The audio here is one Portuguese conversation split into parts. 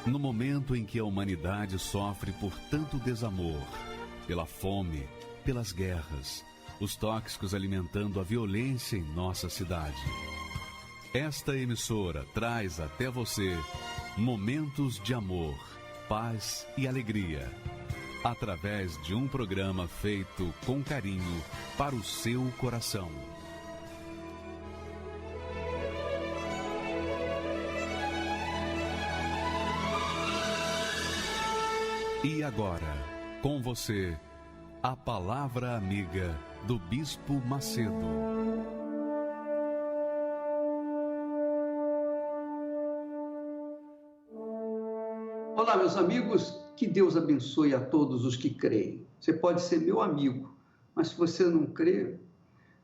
No momento em que a humanidade sofre por tanto desamor, pela fome, pelas guerras, os tóxicos alimentando a violência em nossa cidade. Esta emissora traz até você momentos de amor, paz e alegria, através de um programa feito com carinho para o seu coração. E agora, com você, a Palavra Amiga do Bispo Macedo. Olá, meus amigos, que Deus abençoe a todos os que creem. Você pode ser meu amigo, mas se você não crê,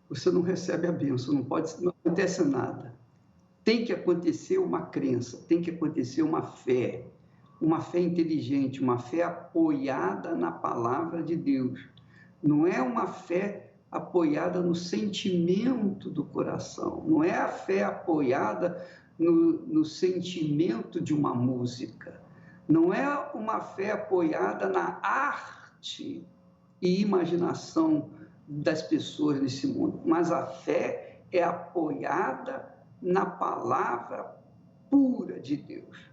você não recebe a bênção, não acontece nada. Tem que acontecer uma crença, tem que acontecer uma fé inteligente, uma fé apoiada na palavra de Deus. Não é uma fé apoiada no sentimento do coração, não é a fé apoiada no sentimento de uma música, não é uma fé apoiada na arte e imaginação das pessoas nesse mundo, mas a fé é apoiada na palavra pura de Deus.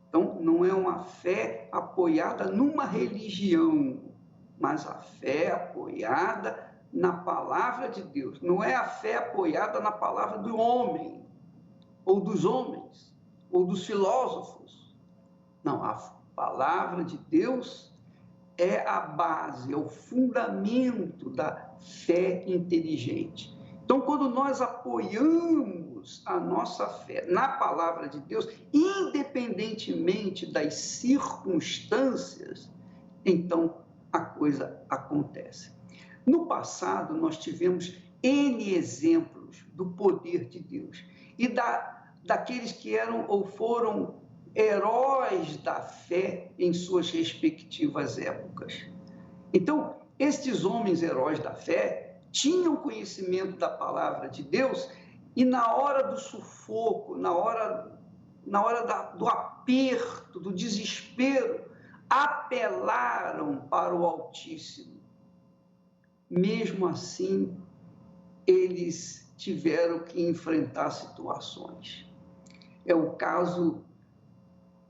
Então, não é uma fé apoiada numa religião, mas a fé apoiada na palavra de Deus. Não é a fé apoiada na palavra do homem, ou dos homens, ou dos filósofos. Não, a palavra de Deus é a base, é o fundamento da fé inteligente. Então, quando nós apoiamos a nossa fé na palavra de Deus, independentemente das circunstâncias, então a coisa acontece. No passado, nós tivemos N exemplos do poder de Deus e daqueles que eram ou foram heróis da fé em suas respectivas épocas. Então, estes homens heróis da fé tinham conhecimento da palavra de Deus e na hora do sufoco, na hora do aperto, do desespero, apelaram para o Altíssimo. Mesmo assim, eles tiveram que enfrentar situações. É o caso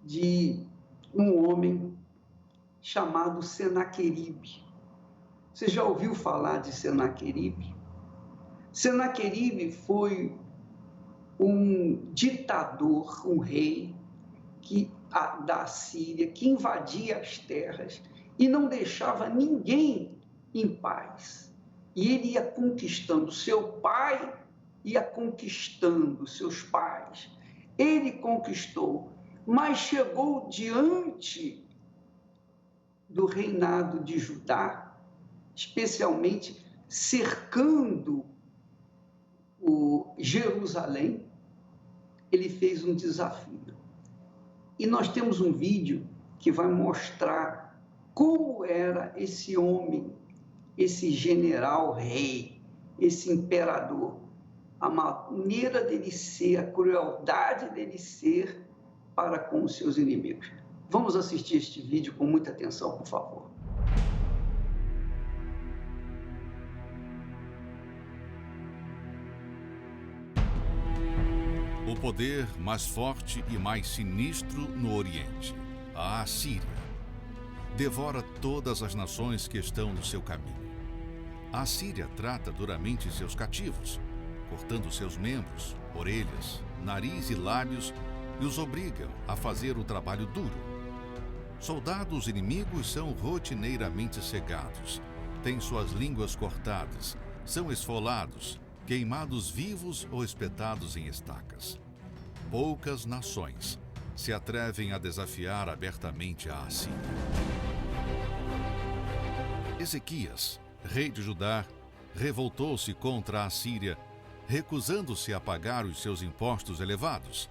de um homem chamado Senaqueribe. Você já ouviu falar de Senaqueribe? Senaqueribe foi um ditador, um rei da Síria, que invadia as terras e não deixava ninguém em paz. E ele ia conquistando, seu pai ia conquistando seus pais. Ele conquistou, mas chegou diante do reinado de Judá, especialmente cercando Jerusalém, ele fez um desafio. E nós temos um vídeo que vai mostrar como era esse homem, esse general rei, esse imperador, a maneira dele ser, a crueldade dele ser para com os seus inimigos. Vamos assistir este vídeo com muita atenção, por favor. O poder mais forte e mais sinistro no Oriente, a Assíria, devora todas as nações que estão no seu caminho. A Assíria trata duramente seus cativos, cortando seus membros, orelhas, nariz e lábios, e os obrigam a fazer o trabalho duro. Soldados inimigos são rotineiramente cegados, têm suas línguas cortadas, são esfolados, queimados vivos ou espetados em estacas. Poucas nações se atrevem a desafiar abertamente a Assíria. Ezequias, rei de Judá, revoltou-se contra a Assíria, recusando-se a pagar os seus impostos elevados.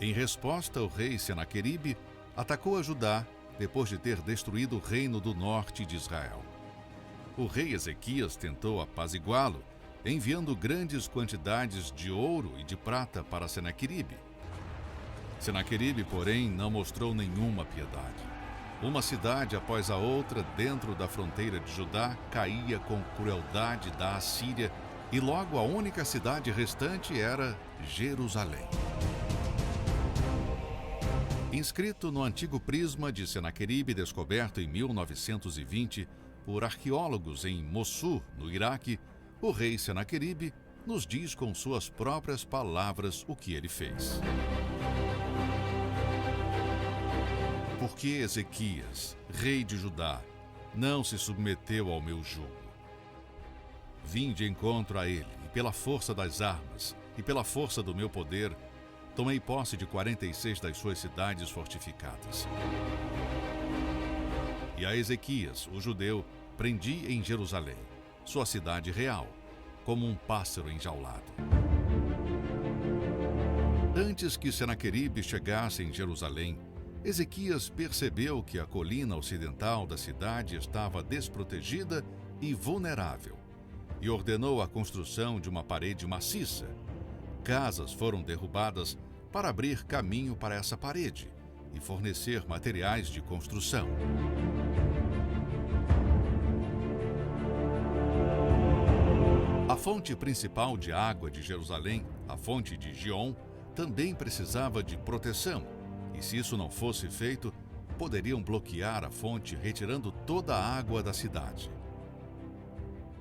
Em resposta, o rei Senaqueribe atacou a Judá depois de ter destruído o reino do norte de Israel. O rei Ezequias tentou apaziguá-lo, enviando grandes quantidades de ouro e de prata para Senaqueribe. Senaqueribe, porém, não mostrou nenhuma piedade. Uma cidade após a outra, dentro da fronteira de Judá, caía com crueldade da Assíria, e logo a única cidade restante era Jerusalém. Inscrito no antigo prisma de Senaqueribe, descoberto em 1920 por arqueólogos em Mossul, no Iraque, o rei Senaqueribe nos diz com suas próprias palavras o que ele fez. Porque Ezequias, rei de Judá, não se submeteu ao meu jugo. Vim de encontro a ele, e pela força das armas, e pela força do meu poder, tomei posse de 46 das suas cidades fortificadas. E a Ezequias, o judeu, prendi em Jerusalém, sua cidade real, como um pássaro enjaulado. Antes que Senaqueribe chegasse em Jerusalém, Ezequias percebeu que a colina ocidental da cidade estava desprotegida e vulnerável, e ordenou a construção de uma parede maciça. Casas foram derrubadas para abrir caminho para essa parede e fornecer materiais de construção. A fonte principal de água de Jerusalém, a fonte de Gion, também precisava de proteção, e se isso não fosse feito, poderiam bloquear a fonte, retirando toda a água da cidade.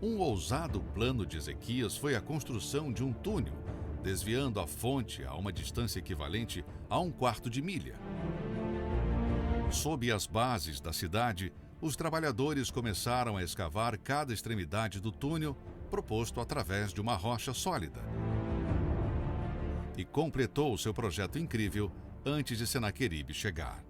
Um ousado plano de Ezequias foi a construção de um túnel, desviando a fonte a uma distância equivalente a 1/4 de milha. Sob as bases da cidade, os trabalhadores começaram a escavar cada extremidade do túnel, proposto através de uma rocha sólida. E completou o seu projeto incrível antes de Senaqueribe chegar.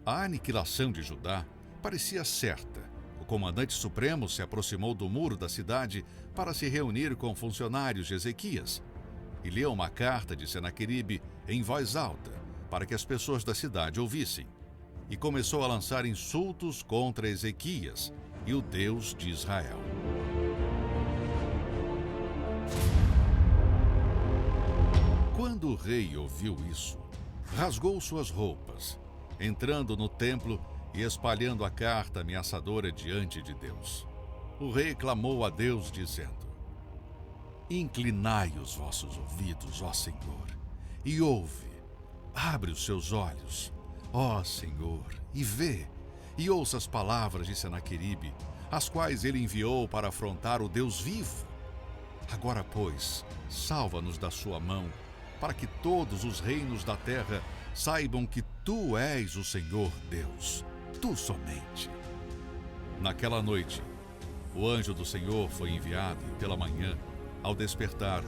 A aniquilação de Judá parecia certa. O comandante supremo se aproximou do muro da cidade para se reunir com funcionários de Ezequias e leu uma carta de Senaqueribe em voz alta para que as pessoas da cidade ouvissem. E começou a lançar insultos contra Ezequias e o Deus de Israel. Quando o rei ouviu isso, rasgou suas roupas, entrando no templo e espalhando a carta ameaçadora diante de Deus. O rei clamou a Deus, dizendo: Inclinai os vossos ouvidos, ó Senhor, e ouve. Abre os seus olhos, ó Senhor, e vê, e ouça as palavras de Senaqueribe, as quais ele enviou para afrontar o Deus vivo. Agora, pois, salva-nos da sua mão, para que todos os reinos da terra saibam que tu és o Senhor Deus, tu somente. Naquela noite, o anjo do Senhor foi enviado e pela manhã, ao despertar,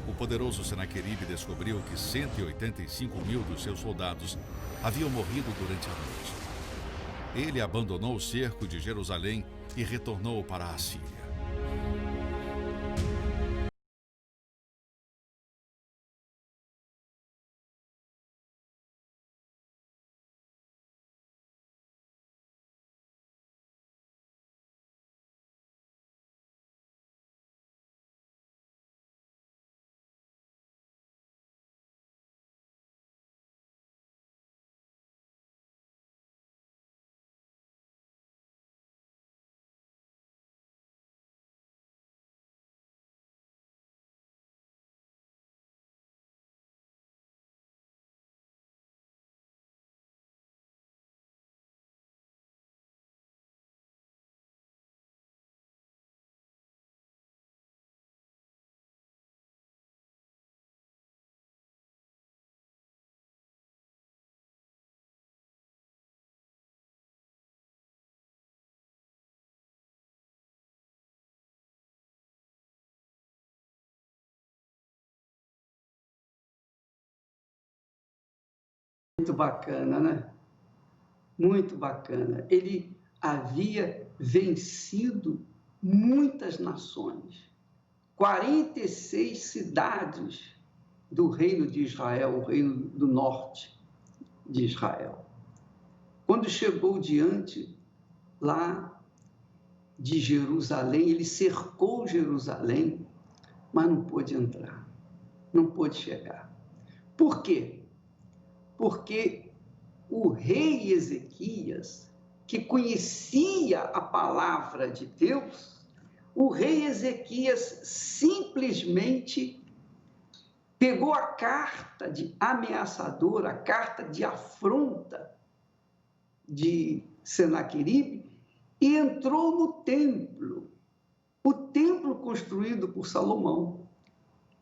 o poderoso Senaqueribe descobriu que 185.000 dos seus soldados haviam morrido durante a noite. Ele abandonou o cerco de Jerusalém e retornou para a Assíria. Muito bacana, né? Muito bacana. Ele havia vencido muitas nações, 46 cidades do reino de Israel, o reino do norte de Israel. Quando chegou diante lá de Jerusalém, ele cercou Jerusalém, mas não pôde entrar, não pôde chegar. Por quê? porque o rei Ezequias, que conhecia a palavra de Deus, o rei Ezequias simplesmente pegou a carta de ameaçador, a carta de afronta de Senaqueribe e entrou no templo, o templo construído por Salomão.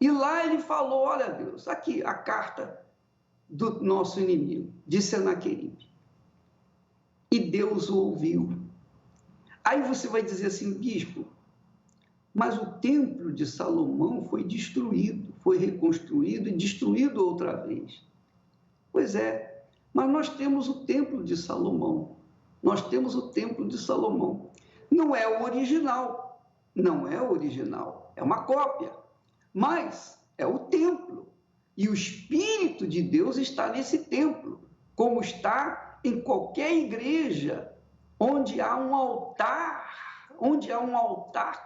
E lá ele falou: olha, Deus, aqui a carta do nosso inimigo, de Senaqueribe. E Deus o ouviu. Aí você vai dizer assim: bispo, mas o templo de Salomão foi destruído, foi reconstruído e destruído outra vez. Pois é, mas nós temos o templo de Salomão. Nós temos o templo de Salomão. Não é o original, não é o original, é uma cópia, mas é o templo. E o Espírito de Deus está nesse templo, como está em qualquer igreja onde há um altar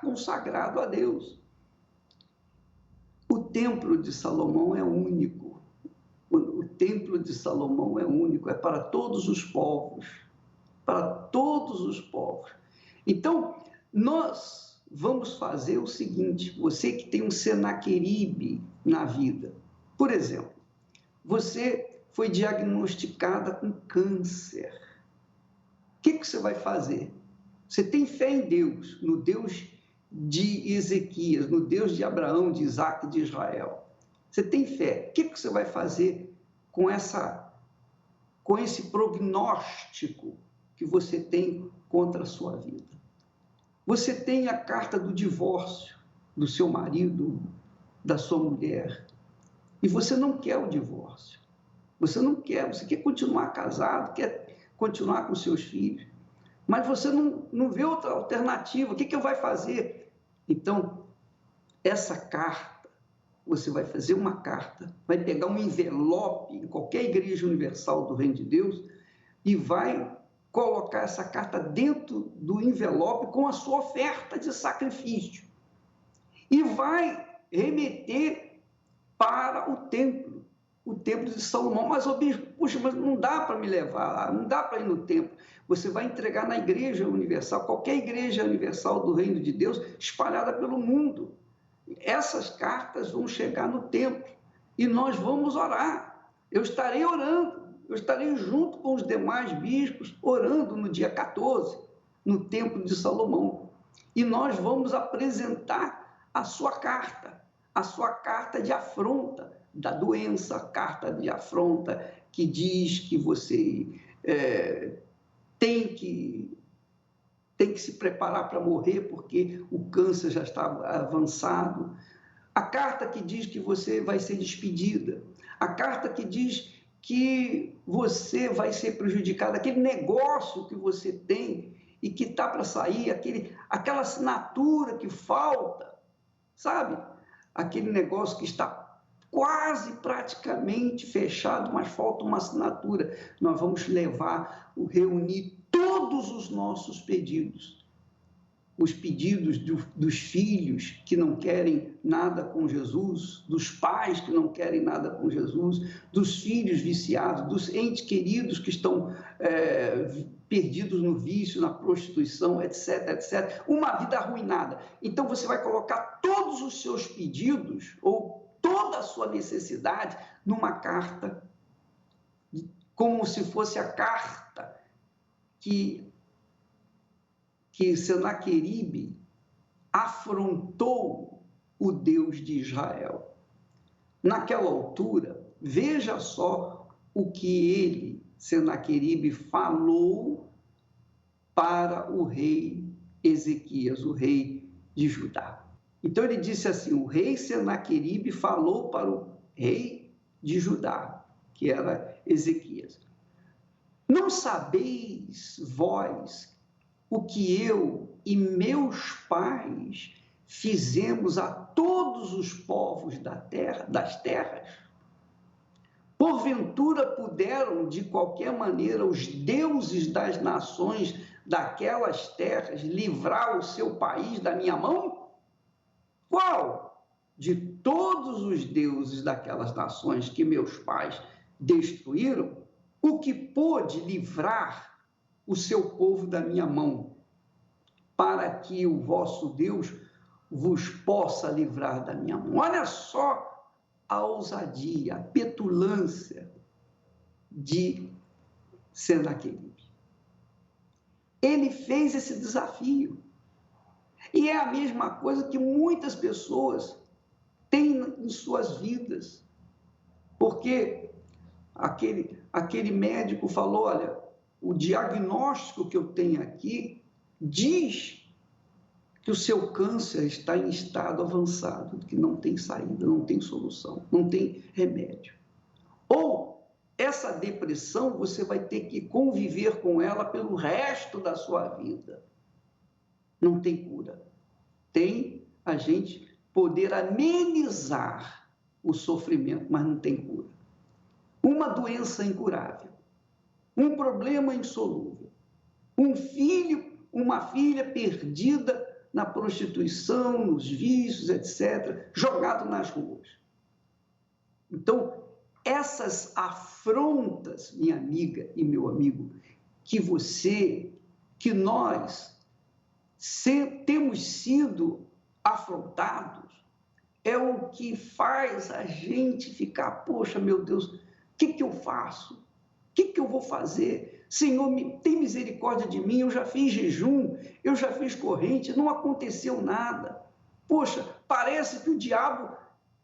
consagrado a Deus. O templo de Salomão é único. O templo de Salomão é único, é para todos os povos, para todos os povos. Então, nós vamos fazer o seguinte: você que tem um Senaqueribe na vida, por exemplo, você foi diagnosticada com câncer. O que você vai fazer? Você tem fé em Deus, no Deus de Ezequias, no Deus de Abraão, de Isaac e de Israel. Você tem fé. O que você vai fazer com esse prognóstico que você tem contra a sua vida? Você tem a carta do divórcio do seu marido, da sua mulher, e você não quer o divórcio. Você não quer, você quer continuar casado, quer continuar com seus filhos, mas você não vê outra alternativa. O que vai fazer? Então, essa carta, você vai fazer uma carta, vai pegar um envelope em qualquer igreja universal do Reino de Deus e vai colocar essa carta dentro do envelope com a sua oferta de sacrifício e vai remeter para o templo de Salomão. Mas, bispo, puxa, mas não dá para me levar lá, não dá para ir no templo. Você vai entregar na igreja universal, qualquer igreja universal do Reino de Deus, espalhada pelo mundo. Essas cartas vão chegar no templo e nós vamos orar. Eu estarei orando, eu estarei junto com os demais bispos, orando no dia 14, no templo de Salomão. E nós vamos apresentar a sua carta de afronta da doença, a carta de afronta que diz que você tem que se preparar para morrer porque o câncer já está avançado. A carta que diz que você vai ser despedida. A carta que diz que você vai ser prejudicado. Aquele negócio que você tem e que está para sair, aquela assinatura que falta, sabe? Aquele negócio que está quase praticamente fechado, mas falta uma assinatura. Nós vamos reunir todos os nossos pedidos. Os pedidos dos filhos que não querem nada com Jesus, dos pais que não querem nada com Jesus, dos filhos viciados, dos entes queridos que estão perdidos no vício, na prostituição, etc, etc. Uma vida arruinada. Então, você vai colocar todos os seus pedidos ou toda a sua necessidade numa carta, como se fosse a carta que Senaqueribe afrontou o Deus de Israel. Naquela altura, veja só o que ele, Senaqueribe, falou para o rei Ezequias, o rei de Judá. Então ele disse assim: o rei Senaqueribe falou para o rei de Judá, que era Ezequias: não sabeis vós o que eu e meus pais fizemos a todos os povos das terras? Porventura puderam, de qualquer maneira, os deuses das nações daquelas terras livrar o seu país da minha mão? Qual? De todos os deuses daquelas nações que meus pais destruíram, o que pôde livrar o seu povo da minha mão, para que o vosso Deus vos possa livrar da minha mão. Olha só a ousadia, a petulância de Senaqueribe. Ele fez esse desafio. E é a mesma coisa que muitas pessoas têm em suas vidas. Porque aquele médico falou, olha, o diagnóstico que eu tenho aqui diz que o seu câncer está em estado avançado, que não tem saída, não tem solução, não tem remédio. Ou essa depressão você vai ter que conviver com ela pelo resto da sua vida. Não tem cura. Tem a gente poder amenizar o sofrimento, mas não tem cura. Uma doença incurável, um problema insolúvel, um filho, uma filha perdida na prostituição, nos vícios, etc., jogado nas ruas. Então, essas afrontas, minha amiga e meu amigo, que nós temos sido afrontados, é o que faz a gente ficar, poxa, meu Deus, o que eu faço? O que eu vou fazer? Senhor, tem misericórdia de mim, eu já fiz jejum, eu já fiz corrente, não aconteceu nada. Poxa, parece que o diabo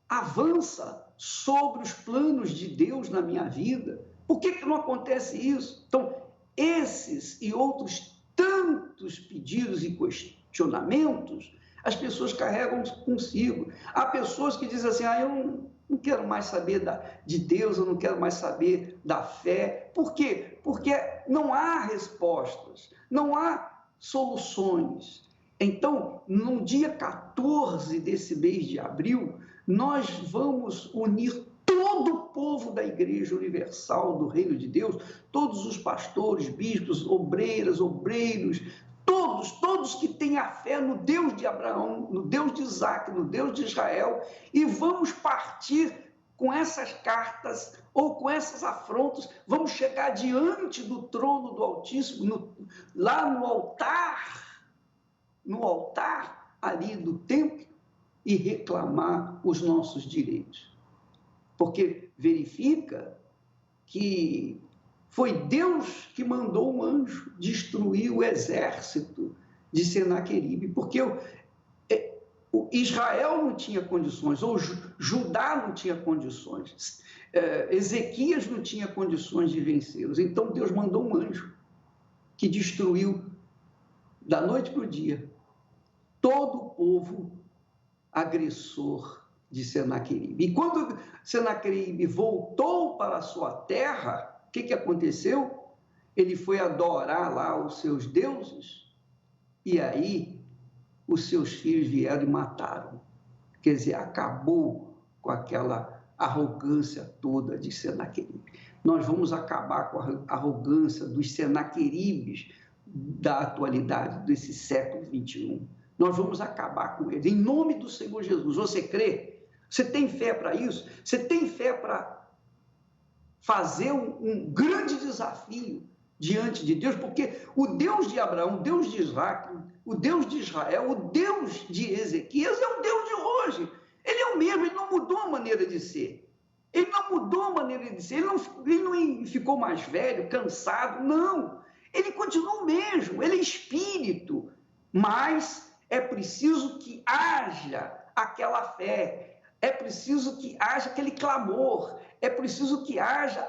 avança sobre os planos de Deus na minha vida. Por que não acontece isso? Então, esses e outros tantos pedidos e questionamentos, as pessoas carregam consigo. Há pessoas que dizem assim, eu não quero mais saber de Deus, eu não quero mais saber da fé. Por quê? Porque não há respostas, não há soluções. Então, no dia 14 desse mês de abril, nós vamos unir todo o povo da Igreja Universal do Reino de Deus, todos os pastores, bispos, obreiras, obreiros, todos que têm a fé no Deus de Abraão, no Deus de Isaac, no Deus de Israel, e vamos partir com essas cartas ou com essas afrontas, vamos chegar diante do trono do Altíssimo, lá no altar ali do templo, e reclamar os nossos direitos. Porque verifica que foi Deus que mandou um anjo destruir o exército de Senaqueribe, porque o Israel não tinha condições, ou Judá não tinha condições, Ezequias não tinha condições de vencê-los. Então Deus mandou um anjo que destruiu, da noite para o dia, todo o povo agressor de Senaqueribe. E quando Senaqueribe voltou para a sua terra, o que aconteceu? Ele foi adorar lá os seus deuses, e aí os seus filhos vieram e mataram. Quer dizer, acabou com aquela arrogância toda de Senaqueribe. Nós vamos acabar com a arrogância dos Senaqueribes da atualidade, desse século XXI. Nós vamos acabar com eles, em nome do Senhor Jesus. Você crê? Você tem fé para isso? Você tem fé para fazer um grande desafio diante de Deus? Porque o Deus de Abraão, o Deus de Isaac, o Deus de Israel, o Deus de Ezequias é o Deus de hoje. Ele é o mesmo, ele não mudou a maneira de ser. Ele não mudou a maneira de ser, ele não ficou mais velho, cansado, não. Ele continua o mesmo, ele é espírito, mas é preciso que haja aquela fé, é preciso que haja aquele clamor, é preciso que haja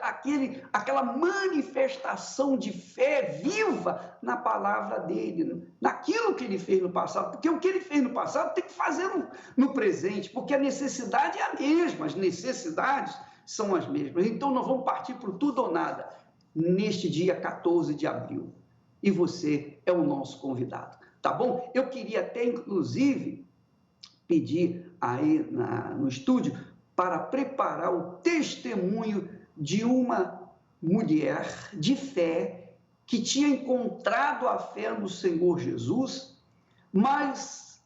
aquela manifestação de fé viva na palavra dele, naquilo que ele fez no passado, porque o que ele fez no passado tem que fazer no presente, porque a necessidade é a mesma, as necessidades são as mesmas. Então nós vamos partir para o tudo ou nada neste dia 14 de abril, e você é o nosso convidado. Tá bom? Eu queria até, inclusive, pedir aí no estúdio para preparar o testemunho de uma mulher de fé que tinha encontrado a fé no Senhor Jesus, mas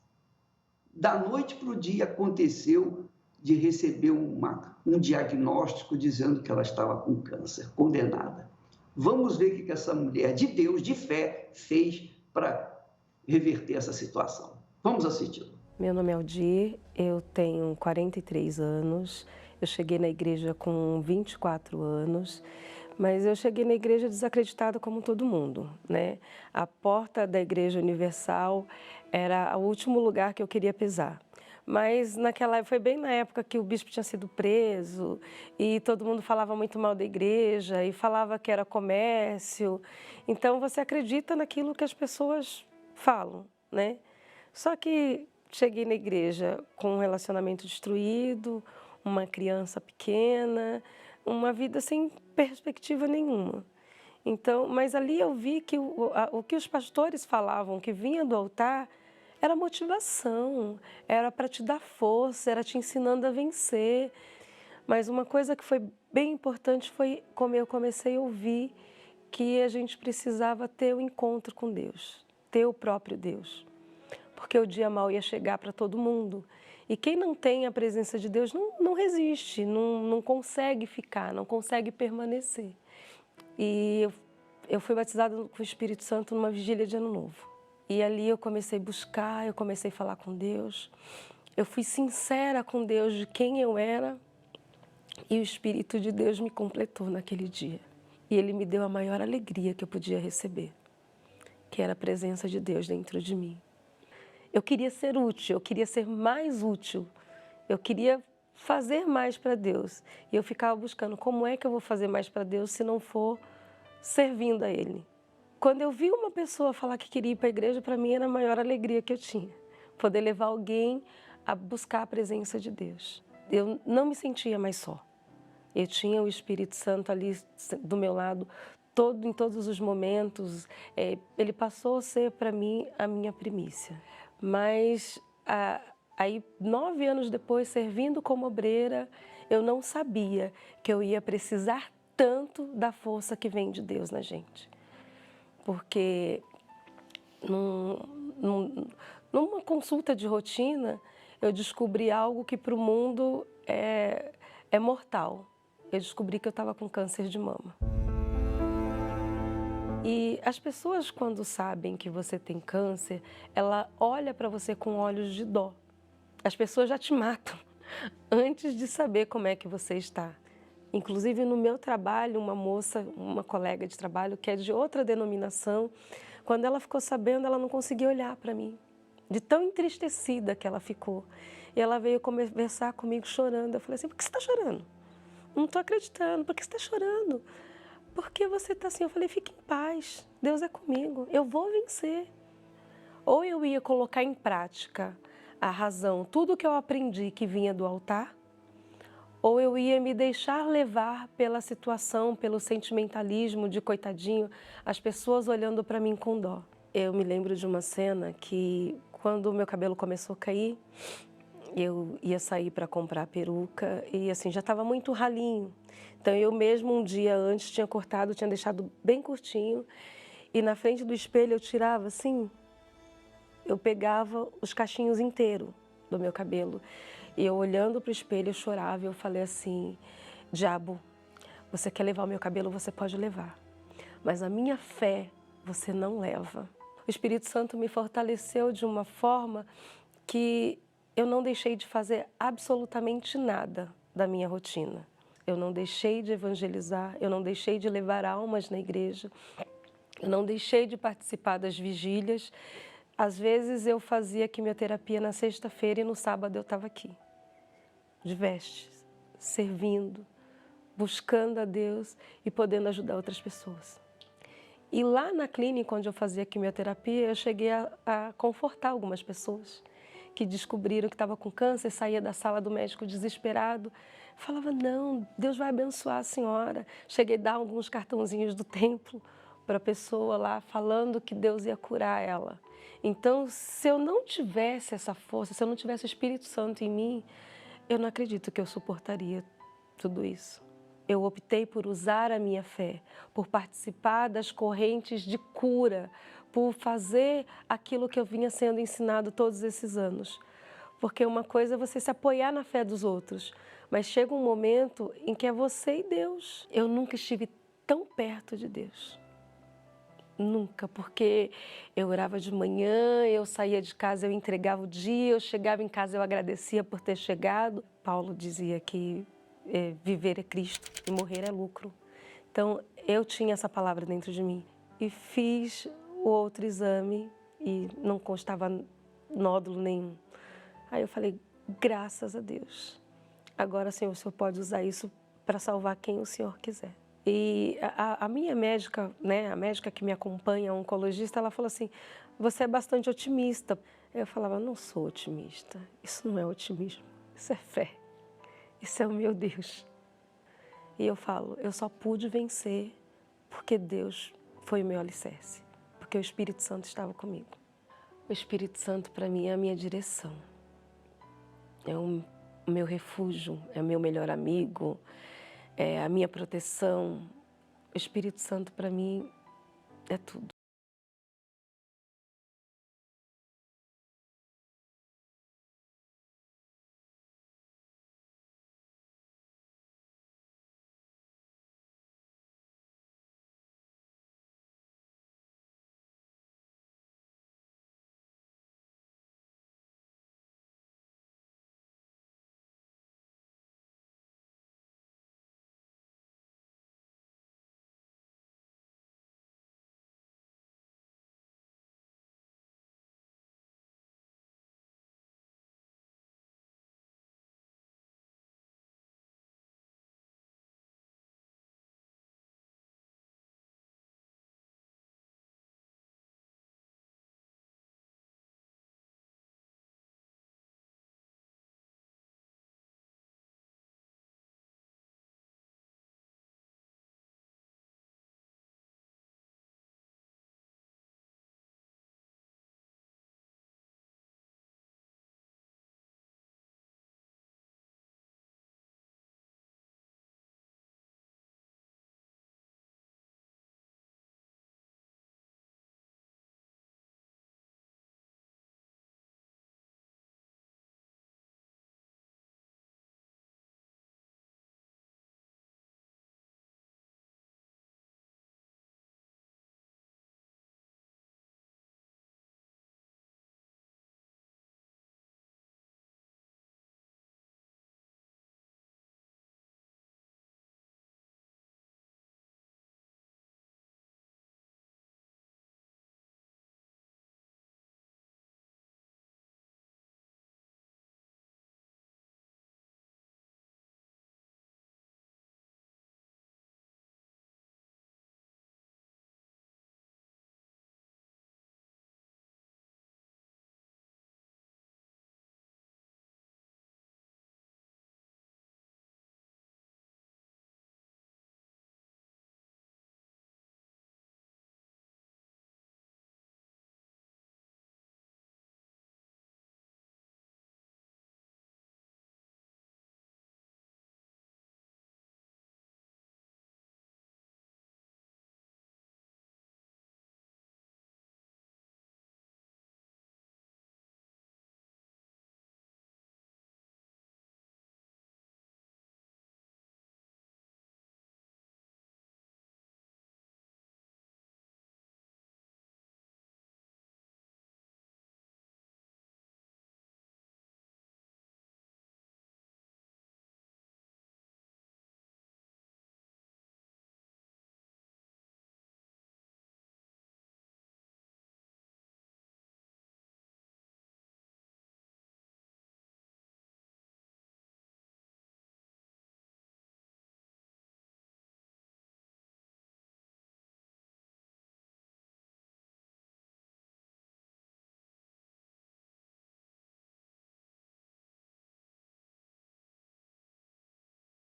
da noite para o dia aconteceu de receber um diagnóstico dizendo que ela estava com câncer, condenada. Vamos ver o que essa mulher de Deus, de fé, fez para reverter essa situação. Vamos assistir. Meu nome é Aldir, eu tenho 43 anos, eu cheguei na igreja com 24 anos, mas eu cheguei na igreja desacreditada como todo mundo, né? A porta da Igreja Universal era o último lugar que eu queria pisar. Mas foi bem na época que o bispo tinha sido preso e todo mundo falava muito mal da igreja e falava que era comércio. Então você acredita naquilo que as pessoas falam, né? Só que cheguei na igreja com um relacionamento destruído, uma criança pequena, uma vida sem perspectiva nenhuma. Então, mas ali eu vi que o que os pastores falavam, que vinha do altar, era motivação, era para te dar força, era te ensinando a vencer. Mas uma coisa que foi bem importante foi como eu comecei a ouvir que a gente precisava ter o encontro com Deus, ter o próprio Deus. Porque o dia mau ia chegar para todo mundo. E quem não tem a presença de Deus não resiste, não consegue ficar, não consegue permanecer. E eu fui batizada com o Espírito Santo numa vigília de Ano Novo. E ali eu comecei a buscar, eu comecei a falar com Deus. Eu fui sincera com Deus de quem eu era e o Espírito de Deus me completou naquele dia. E Ele me deu a maior alegria que eu podia receber, que era a presença de Deus dentro de mim. Eu queria ser útil, eu queria ser mais útil, eu queria fazer mais para Deus. E eu ficava buscando como é que eu vou fazer mais para Deus se não for servindo a Ele. Quando eu vi uma pessoa falar que queria ir para a igreja, para mim era a maior alegria que eu tinha. Poder levar alguém a buscar a presença de Deus. Eu não me sentia mais só. Eu tinha o Espírito Santo ali do meu lado em todos os momentos. Ele passou a ser para mim a minha primícia. Mas aí 9 anos depois, servindo como obreira, eu não sabia que eu ia precisar tanto da força que vem de Deus na gente. Porque numa consulta de rotina, eu descobri algo que para o mundo é mortal. Eu descobri que eu estava com câncer de mama. E as pessoas, quando sabem que você tem câncer, ela olha para você com olhos de dó. As pessoas já te matam antes de saber como é que você está. Inclusive, no meu trabalho, uma colega de trabalho, que é de outra denominação, quando ela ficou sabendo, ela não conseguia olhar para mim, de tão entristecida que ela ficou. E ela veio conversar comigo chorando. Eu falei assim, por que você está chorando? Não estou acreditando, por que você está chorando? Porque você está assim? Eu falei, fique em paz, Deus é comigo, eu vou vencer. Ou eu ia colocar em prática a razão, tudo que eu aprendi que vinha do altar, ou eu ia me deixar levar pela situação, pelo sentimentalismo de coitadinho, as pessoas olhando para mim com dó. Eu me lembro de uma cena que, quando o meu cabelo começou a cair, eu ia sair para comprar peruca e assim, já estava muito ralinho. Então eu mesmo um dia antes tinha cortado, tinha deixado bem curtinho e na frente do espelho eu tirava assim, eu pegava os cachinhos inteiros do meu cabelo. E eu olhando para o espelho eu chorava e eu falei assim, diabo, você quer levar o meu cabelo, você pode levar, mas a minha fé você não leva. O Espírito Santo me fortaleceu de uma forma que eu não deixei de fazer absolutamente nada da minha rotina. Eu não deixei de evangelizar, eu não deixei de levar almas na igreja, eu não deixei de participar das vigílias. Às vezes eu fazia quimioterapia na sexta-feira e no sábado eu estava aqui, de vestes, servindo, buscando a Deus e podendo ajudar outras pessoas. E lá na clínica onde eu fazia quimioterapia, eu cheguei a confortar algumas pessoas que descobriram que estava com câncer, saía da sala do médico desesperado, falava, não, Deus vai abençoar a senhora. Cheguei a dar alguns cartãozinhos do templo para a pessoa lá, falando que Deus ia curar ela. Então, se eu não tivesse essa força, se eu não tivesse o Espírito Santo em mim, eu não acredito que eu suportaria tudo isso. Eu optei por usar a minha fé, por participar das correntes de cura, por fazer aquilo que eu vinha sendo ensinado todos esses anos. Porque uma coisa é você se apoiar na fé dos outros, mas chega um momento em que é você e Deus. Eu nunca estive tão perto de Deus. Nunca, porque eu orava de manhã, eu saía de casa, eu entregava o dia, eu chegava em casa, eu agradecia por ter chegado. Paulo dizia que viver é Cristo e morrer é lucro. Então, eu tinha essa palavra dentro de mim e fiz o outro exame e não constava nódulo nenhum. Aí eu falei, graças a Deus. Agora, Senhor, o Senhor pode usar isso para salvar quem o Senhor quiser. E a minha médica, né, a médica que me acompanha, a oncologista, ela falou assim, você é bastante otimista. Eu falava, não sou otimista, isso não é otimismo, isso é fé, isso é o meu Deus. E eu falo, eu só pude vencer porque Deus foi o meu alicerce, porque o Espírito Santo estava comigo. O Espírito Santo para mim é a minha direção, é o meu refúgio, é o meu melhor amigo, é a minha proteção. O Espírito Santo para mim é tudo.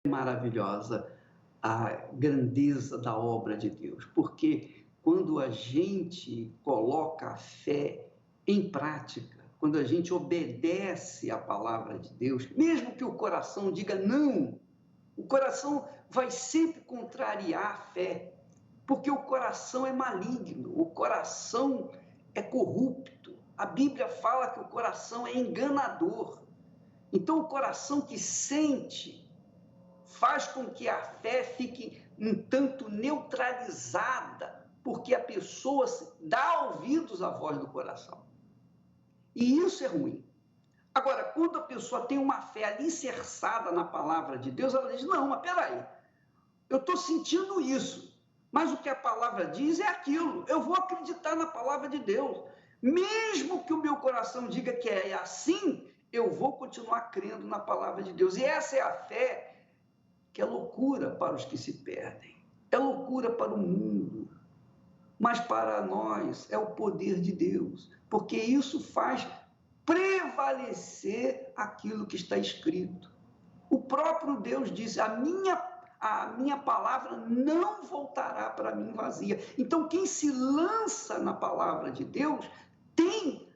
Maravilhosa a grandeza da obra de Deus, porque quando a gente coloca a fé em prática, quando a gente obedece à palavra de Deus, mesmo que o coração diga não, o coração vai sempre contrariar a fé, porque o coração é maligno, o coração é corrupto. A Bíblia fala que o coração é enganador. Então, o coração que sente faz com que a fé fique um tanto neutralizada, porque a pessoa dá ouvidos à voz do coração. E isso é ruim. Agora, quando a pessoa tem uma fé alicerçada na palavra de Deus, ela diz, não, mas peraí, eu estou sentindo isso, mas o que a palavra diz é aquilo, eu vou acreditar na palavra de Deus. Mesmo que o meu coração diga que é assim, eu vou continuar crendo na palavra de Deus. E essa é a fé que é loucura para os que se perdem, é loucura para o mundo, mas para nós é o poder de Deus, porque isso faz prevalecer aquilo que está escrito. O próprio Deus disse, a minha palavra não voltará para mim vazia. Então, quem se lança na palavra de Deus tem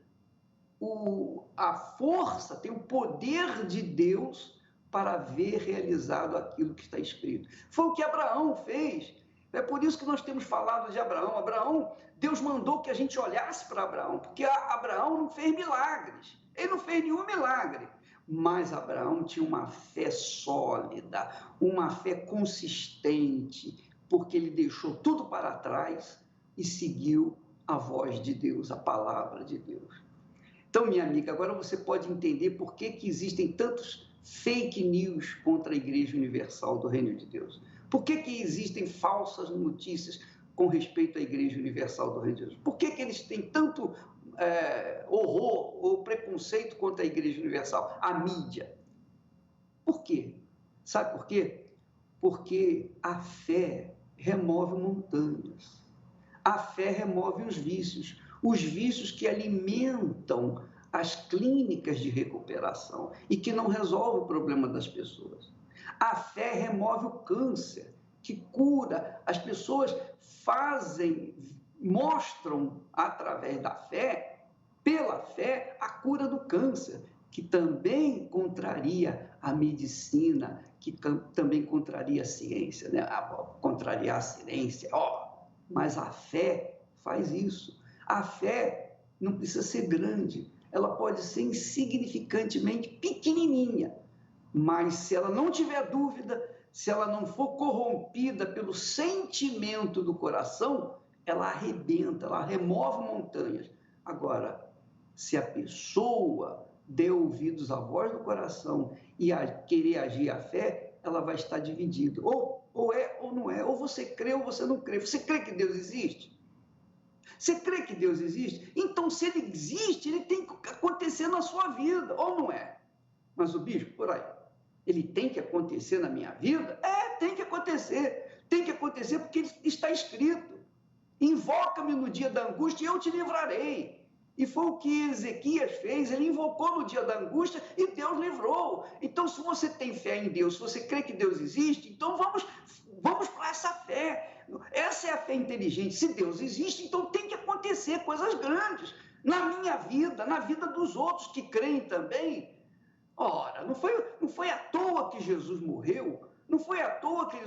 a força, tem o poder de Deus para ver realizado aquilo que está escrito. Foi o que Abraão fez. É por isso que nós temos falado de Abraão. Abraão, Deus mandou que a gente olhasse para Abraão, porque Abraão não fez milagres. Ele não fez nenhum milagre. Mas Abraão tinha uma fé sólida, uma fé consistente, porque ele deixou tudo para trás e seguiu a voz de Deus, a palavra de Deus. Então, minha amiga, agora você pode entender por que existem tantos fake news contra a Igreja Universal do Reino de Deus. Por que existem falsas notícias com respeito à Igreja Universal do Reino de Deus? Por que eles têm tanto horror ou preconceito contra a Igreja Universal, a mídia? Por quê? Sabe por quê? Porque a fé remove montanhas. A fé remove os vícios que alimentam as clínicas de recuperação e que não resolvem o problema das pessoas. A fé remove o câncer, que cura. As pessoas mostram através da fé, pela fé, a cura do câncer, que também contraria a medicina, que também contraria a ciência, né? Contrariar a ciência, mas a fé faz isso. A fé não precisa ser grande, ela pode ser insignificantemente pequenininha, mas se ela não tiver dúvida, se ela não for corrompida pelo sentimento do coração, ela arrebenta, ela remove montanhas. Agora, se a pessoa der ouvidos à voz do coração e querer agir à fé, ela vai estar dividida. Ou é ou não é, ou você crê ou você não crê. Você crê que Deus existe? Você crê que Deus existe? Então, se ele existe, ele tem que acontecer na sua vida, ou não é? Mas o bispo, por aí, ele tem que acontecer na minha vida? Tem que acontecer. Tem que acontecer porque está escrito. Invoca-me no dia da angústia e eu te livrarei. E foi o que Ezequias fez, ele invocou no dia da angústia e Deus livrou. Então, se você tem fé em Deus, se você crê que Deus existe, então vamos para essa fé. Essa é a fé inteligente. Se Deus existe, então tem que acontecer coisas grandes na minha vida, na vida dos outros que creem também. Ora, não foi à toa que Jesus morreu, não foi à toa que ele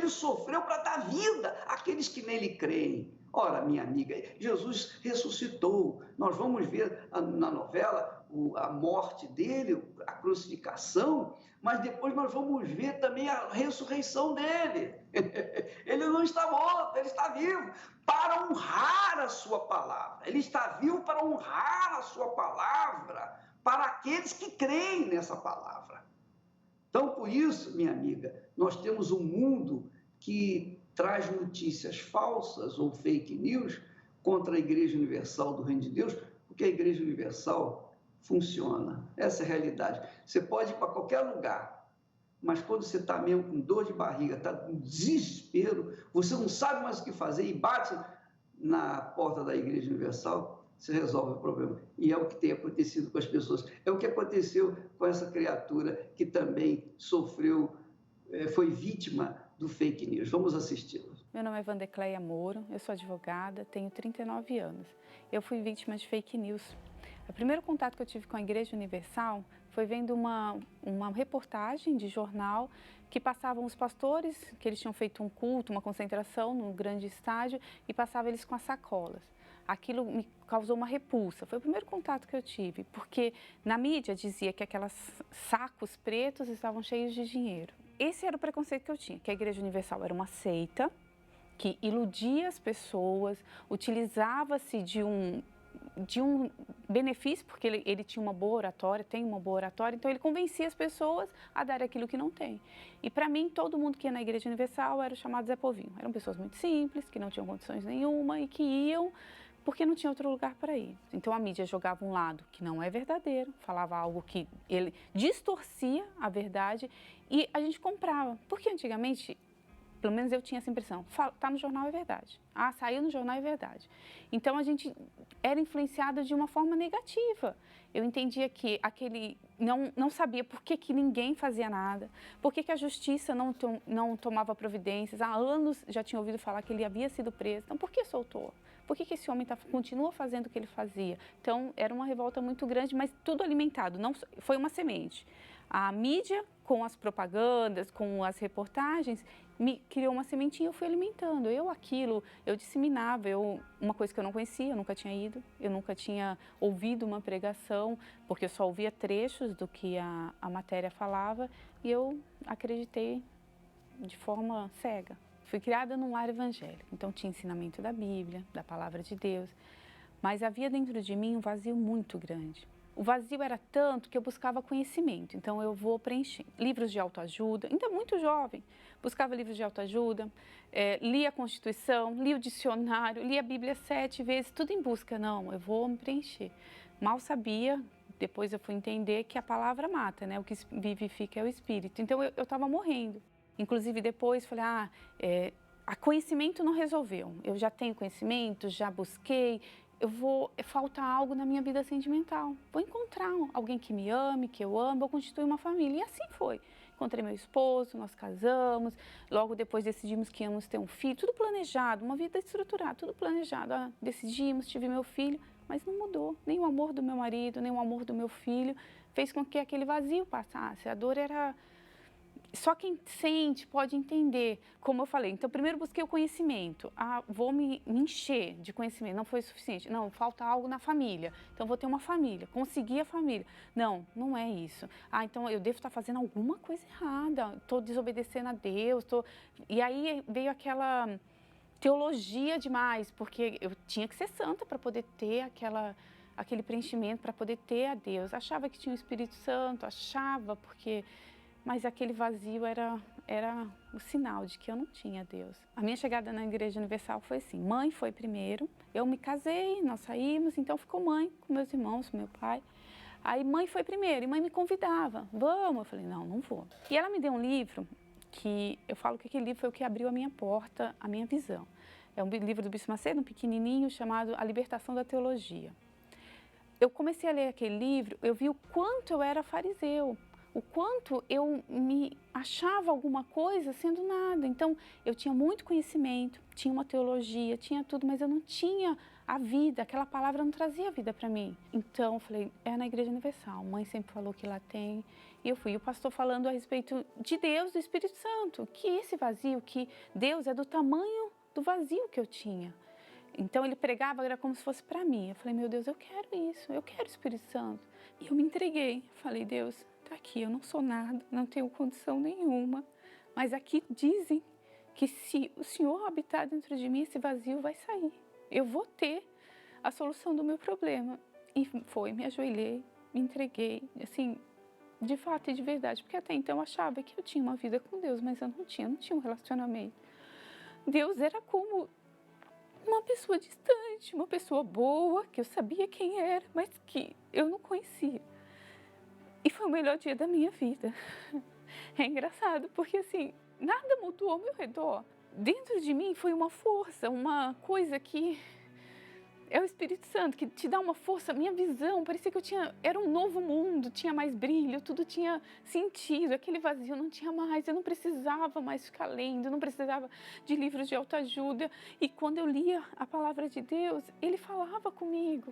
sofreu para dar vida àqueles que nele creem. Ora, minha amiga, Jesus ressuscitou. Nós vamos ver na novela a morte dele, a crucificação, mas depois nós vamos ver também a ressurreição dele. Ele não está morto, ele está vivo para honrar a sua palavra. Ele está vivo para honrar a sua palavra, para aqueles que creem nessa palavra. Então, por isso, minha amiga, nós temos um mundo que traz notícias falsas ou fake news contra a Igreja Universal do Reino de Deus, porque a Igreja Universal funciona. Essa é a realidade. Você pode ir para qualquer lugar, mas quando você está mesmo com dor de barriga, está com desespero, você não sabe mais o que fazer e bate na porta da Igreja Universal, você resolve o problema. E é o que tem acontecido com as pessoas. É o que aconteceu com essa criatura que também sofreu, foi vítima do fake news. Vamos assisti-la. Meu nome é Vandecleia Moro, eu sou advogada, tenho 39 anos. Eu fui vítima de fake news. O primeiro contato que eu tive com a Igreja Universal foi vendo uma reportagem de jornal que passavam os pastores, que eles tinham feito um culto, uma concentração no grande estádio, e passavam eles com as sacolas. aquilo me causou uma repulsa. Foi o primeiro contato que eu tive, porque na mídia dizia que aqueles sacos pretos estavam cheios de dinheiro. Esse era o preconceito que eu tinha, que a Igreja Universal era uma seita, que iludia as pessoas, utilizava-se de um benefício, porque ele tinha uma boa oratória, tem uma boa oratória, então ele convencia as pessoas a dar aquilo que não tem. E para mim, todo mundo que ia na Igreja Universal era o chamado Zé Povinho. Eram pessoas muito simples, que não tinham condições nenhuma e que iam porque não tinha outro lugar para ir. Então a mídia jogava um lado que não é verdadeiro, falava algo que ele distorcia a verdade e a gente comprava. Porque antigamente, pelo menos eu tinha essa impressão, tá no jornal é verdade. Ah, saiu no jornal é verdade. Então a gente era influenciada de uma forma negativa. Eu entendia que aquele não sabia por que ninguém fazia nada, por que a justiça não tomava providências. Há anos já tinha ouvido falar que ele havia sido preso. Então por que soltou? Por que esse homem continua fazendo o que ele fazia? Então era uma revolta muito grande, mas tudo alimentado, não foi uma semente. A mídia, com as propagandas, com as reportagens, me criou uma sementinha, eu fui alimentando. Eu disseminava, uma coisa que eu não conhecia, eu nunca tinha ido, eu nunca tinha ouvido uma pregação, porque eu só ouvia trechos do que a matéria falava e eu acreditei de forma cega. Fui criada num lar evangélico, então tinha ensinamento da Bíblia, da Palavra de Deus, mas havia dentro de mim um vazio muito grande. O vazio era tanto que eu buscava conhecimento, então eu vou preencher livros de autoajuda, ainda muito jovem, buscava livros de autoajuda, lia a Constituição, lia o dicionário, lia a Bíblia 7 vezes, tudo em busca, não, eu vou me preencher. Mal sabia, depois eu fui entender que a palavra mata, né? O que vivifica é o Espírito, então eu estava morrendo. Inclusive depois falei, a conhecimento não resolveu, eu já tenho conhecimento, já busquei, falta algo na minha vida sentimental. Vou encontrar alguém que me ame, que eu amo, vou constituir uma família. E assim foi. Encontrei meu esposo, nós casamos, logo depois decidimos que íamos ter um filho, tudo planejado, uma vida estruturada, tudo planejado. Decidimos, tive meu filho, mas não mudou. Nem o amor do meu marido, nem o amor do meu filho fez com que aquele vazio passasse. A dor era... Só quem sente pode entender, como eu falei. Então, primeiro busquei o conhecimento. Vou me encher de conhecimento. Não foi suficiente. Não, falta algo na família. Então, vou ter uma família. Consegui a família. Não, não é isso. Então, eu devo estar fazendo alguma coisa errada. Estou desobedecendo a Deus. E aí veio aquela teologia demais, porque eu tinha que ser santa para poder ter aquele preenchimento, para poder ter a Deus. Achava que tinha o Espírito Santo, mas aquele vazio era o sinal de que eu não tinha Deus. A minha chegada na Igreja Universal foi assim, mãe foi primeiro, eu me casei, nós saímos, então ficou mãe com meus irmãos, com meu pai. Aí mãe foi primeiro e mãe me convidava, vamos, eu falei, não vou. E ela me deu um livro que eu falo que aquele livro foi o que abriu a minha porta, a minha visão. É um livro do Bispo Macedo, um pequenininho, chamado A Libertação da Teologia. Eu comecei a ler aquele livro, eu vi o quanto eu era fariseu, o quanto eu me achava alguma coisa sendo nada. Então, eu tinha muito conhecimento, tinha uma teologia, tinha tudo, mas eu não tinha a vida, aquela palavra não trazia vida para mim. Então, eu falei, é na Igreja Universal, mãe sempre falou que lá tem. E eu fui, o pastor falando a respeito de Deus, do Espírito Santo, que esse vazio, que Deus é do tamanho do vazio que eu tinha. Então, ele pregava, era como se fosse para mim. Eu falei, meu Deus, eu quero isso, eu quero o Espírito Santo. E eu me entreguei, falei, Deus, aqui, eu não sou nada, não tenho condição nenhuma, mas aqui dizem que se o Senhor habitar dentro de mim, esse vazio vai sair. Eu vou ter a solução do meu problema. E me ajoelhei, me entreguei, assim, de fato e de verdade, porque até então eu achava que eu tinha uma vida com Deus, mas eu não tinha um relacionamento. Deus era como uma pessoa distante, uma pessoa boa, que eu sabia quem era, mas que eu não conhecia. E foi o melhor dia da minha vida. É engraçado, porque assim, nada mudou ao meu redor. Dentro de mim foi uma força, uma coisa que é o Espírito Santo, que te dá uma força. Minha visão, parecia que era um novo mundo, tinha mais brilho, tudo tinha sentido. Aquele vazio não tinha mais, eu não precisava mais ficar lendo, não precisava de livros de autoajuda. E quando eu lia a palavra de Deus, Ele falava comigo.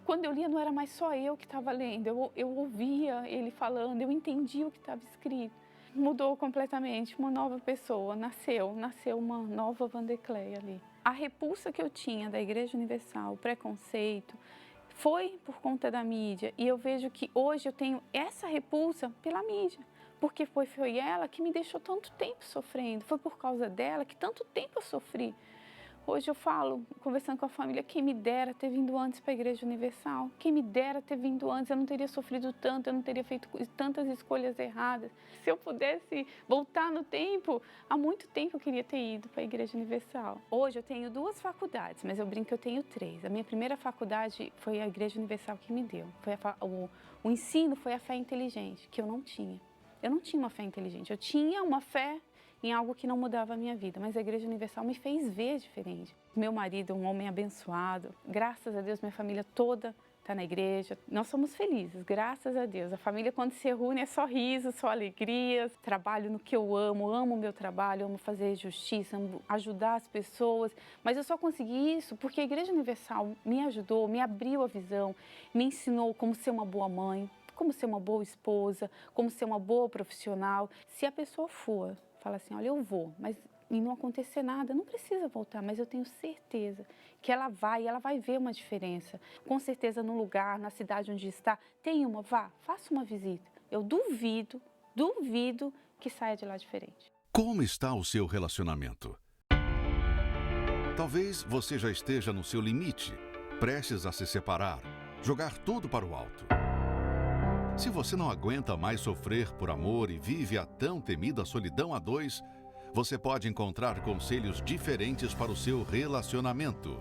Quando eu lia, não era mais só eu que estava lendo, eu ouvia ele falando, eu entendia o que estava escrito. Mudou completamente, uma nova pessoa, nasceu uma nova Vandercleia ali. A repulsa que eu tinha da Igreja Universal, o preconceito, foi por conta da mídia. E eu vejo que hoje eu tenho essa repulsa pela mídia. Porque foi ela que me deixou tanto tempo sofrendo. Foi por causa dela que tanto tempo eu sofri. Hoje eu falo, conversando com a família, quem me dera ter vindo antes para a Igreja Universal. Quem me dera ter vindo antes, eu não teria sofrido tanto, eu não teria feito tantas escolhas erradas. Se eu pudesse voltar no tempo, há muito tempo eu queria ter ido para a Igreja Universal. Hoje eu tenho 2 faculdades, mas eu brinco que eu tenho 3. A minha primeira faculdade foi a Igreja Universal que me deu. O ensino foi a fé inteligente, que eu não tinha. Eu não tinha uma fé inteligente, eu tinha uma fé em algo que não mudava a minha vida, mas a Igreja Universal me fez ver diferente. Meu marido é um homem abençoado, graças a Deus minha família toda está na igreja, nós somos felizes, graças a Deus. A família quando se reúne é só riso, só alegrias, trabalho no que eu amo o meu trabalho, amo fazer justiça, amo ajudar as pessoas, mas eu só consegui isso porque a Igreja Universal me ajudou, me abriu a visão, me ensinou como ser uma boa mãe, como ser uma boa esposa, como ser uma boa profissional. Se a pessoa for, fala assim, olha, eu vou, mas e não acontecer nada, não precisa voltar, mas eu tenho certeza que ela vai ver uma diferença. Com certeza no lugar, na cidade onde está, faça uma visita. Eu duvido que saia de lá diferente. Como está o seu relacionamento? Talvez você já esteja no seu limite, prestes a se separar, jogar tudo para o alto. Se você não aguenta mais sofrer por amor e vive a tão temida solidão a 2, você pode encontrar conselhos diferentes para o seu relacionamento.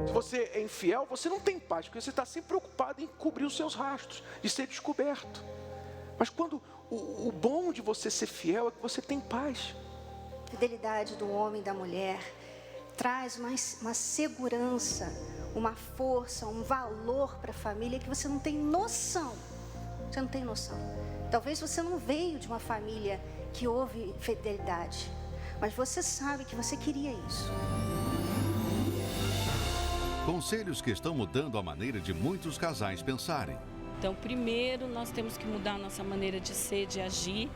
Se você é infiel, você não tem paz, porque você está sempre preocupado em cobrir os seus rastros, de ser descoberto. Mas quando o bom de você ser fiel é que você tem paz. A fidelidade do homem e da mulher traz uma segurança, uma força, um valor para a família que você não tem noção. Você não tem noção. Talvez você não veio de uma família que houve fidelidade, mas você sabe que você queria isso. Conselhos que estão mudando a maneira de muitos casais pensarem. Então, primeiro nós temos que mudar a nossa maneira de ser, de agir,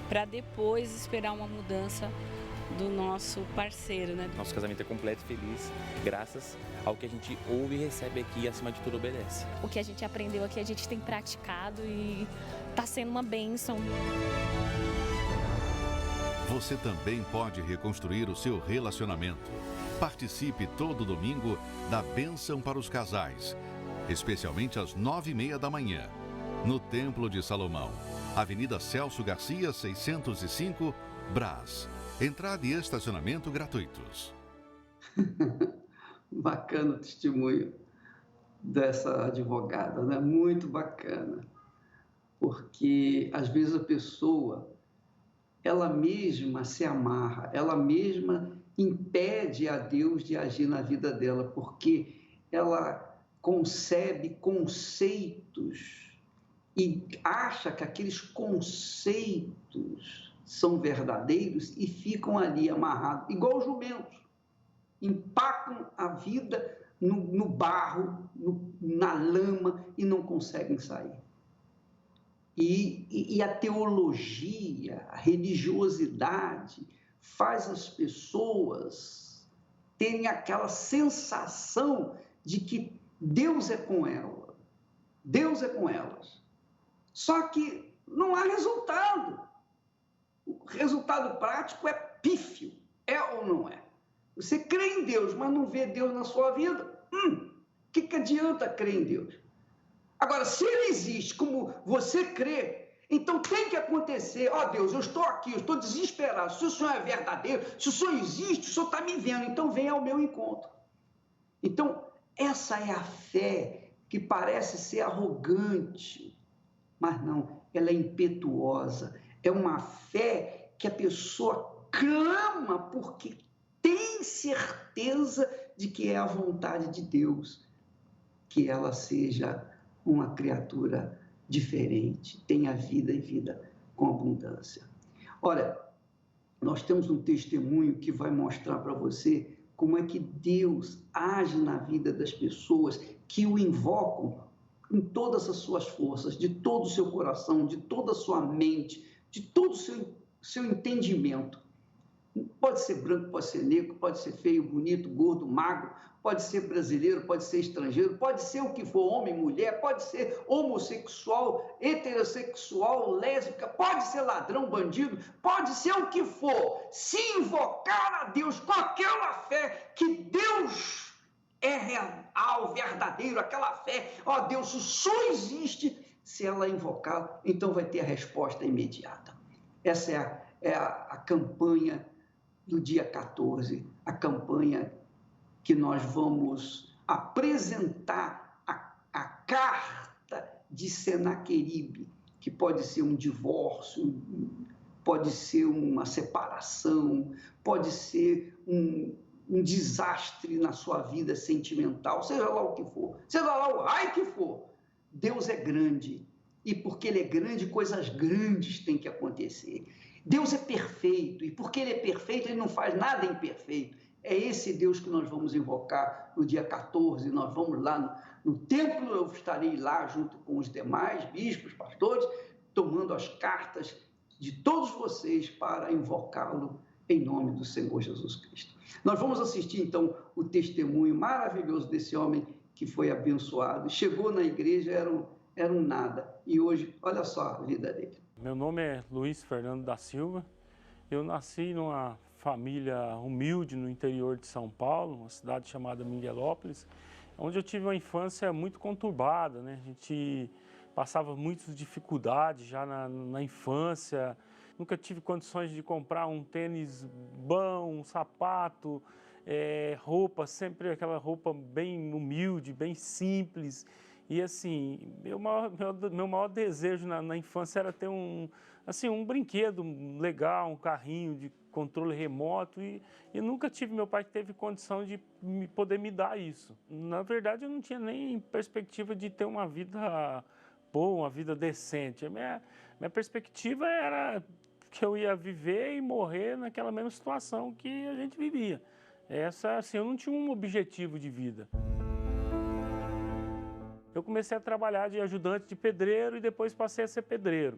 para depois esperar uma mudança do nosso parceiro, né? Nosso casamento é completo e feliz, graças ao que a gente ouve e recebe aqui e, acima de tudo, obedece. O que a gente aprendeu aqui, a gente tem praticado e está sendo uma bênção. Você também pode reconstruir o seu relacionamento. Participe todo domingo da Bênção para os Casais, especialmente às 9h30 da manhã, no Templo de Salomão, Avenida Celso Garcia, 605, Brás. Entrada e estacionamento gratuitos. Bacana o testemunho dessa advogada, né? Muito bacana. Porque, às vezes, a pessoa, ela mesma se amarra, ela mesma impede a Deus de agir na vida dela, porque ela concebe conceitos e acha que aqueles conceitos são verdadeiros e ficam ali amarrados, igual jumentos, empacam a vida no barro, na lama e não conseguem sair. E a teologia, a religiosidade faz as pessoas terem aquela sensação de que Deus é com ela, Deus é com elas. Só que não há resultado. O resultado prático é pífio, é ou não é? Você crê em Deus, mas não vê Deus na sua vida? Que adianta crer em Deus? Agora, se Ele existe como você crê, então tem que acontecer. Ó Deus, eu estou aqui, eu estou desesperado. Se o Senhor é verdadeiro, se o Senhor existe, o Senhor está me vendo, então venha ao meu encontro. Então, essa é a fé que parece ser arrogante, mas não, ela é impetuosa. É uma fé que a pessoa clama porque tem certeza de que é a vontade de Deus, que ela seja uma criatura diferente, tenha vida e vida com abundância. Olha, nós temos um testemunho que vai mostrar para você como é que Deus age na vida das pessoas que o invocam com todas as suas forças, de todo o seu coração, de toda a sua mente, de todo o seu entendimento. Pode ser branco, pode ser negro, pode ser feio, bonito, gordo, magro, pode ser brasileiro, pode ser estrangeiro, pode ser o que for, homem, mulher, pode ser homossexual, heterossexual, lésbica, pode ser ladrão, bandido, pode ser o que for. Se invocar a Deus com aquela fé que Deus é real, verdadeiro, aquela fé, ó Deus, só existe, se ela invocar, então vai ter a resposta imediata. Essa é a campanha do dia 14, a campanha que nós vamos apresentar a carta de Senaqueribe, que pode ser um divórcio, pode ser uma separação, pode ser um desastre na sua vida sentimental, seja lá o que for, seja lá o raio que for. Deus é grande, e porque Ele é grande, coisas grandes têm que acontecer. Deus é perfeito, e porque Ele é perfeito, Ele não faz nada imperfeito. É esse Deus que nós vamos invocar no dia 14, nós vamos lá no templo, eu estarei lá junto com os demais bispos, pastores, tomando as cartas de todos vocês para invocá-lo em nome do Senhor Jesus Cristo. Nós vamos assistir, então, o testemunho maravilhoso desse homem que foi abençoado, chegou na igreja, era um nada, e hoje, olha só a vida dele. Meu nome é Luiz Fernando da Silva, eu nasci numa família humilde no interior de São Paulo, uma cidade chamada Miguelópolis, onde eu tive uma infância muito conturbada, né? A gente passava muitas dificuldades já na infância, nunca tive condições de comprar um tênis bom, um sapato, roupa, sempre aquela roupa bem humilde, bem simples. E assim, meu maior desejo na infância era ter um brinquedo legal, um carrinho de controle remoto, e nunca tive, meu pai teve condição de poder me dar isso. Na verdade, eu não tinha nem perspectiva de ter uma vida boa, uma vida decente. A minha perspectiva era que eu ia viver e morrer naquela mesma situação que a gente vivia. Eu não tinha um objetivo de vida. Eu comecei a trabalhar de ajudante de pedreiro e depois passei a ser pedreiro.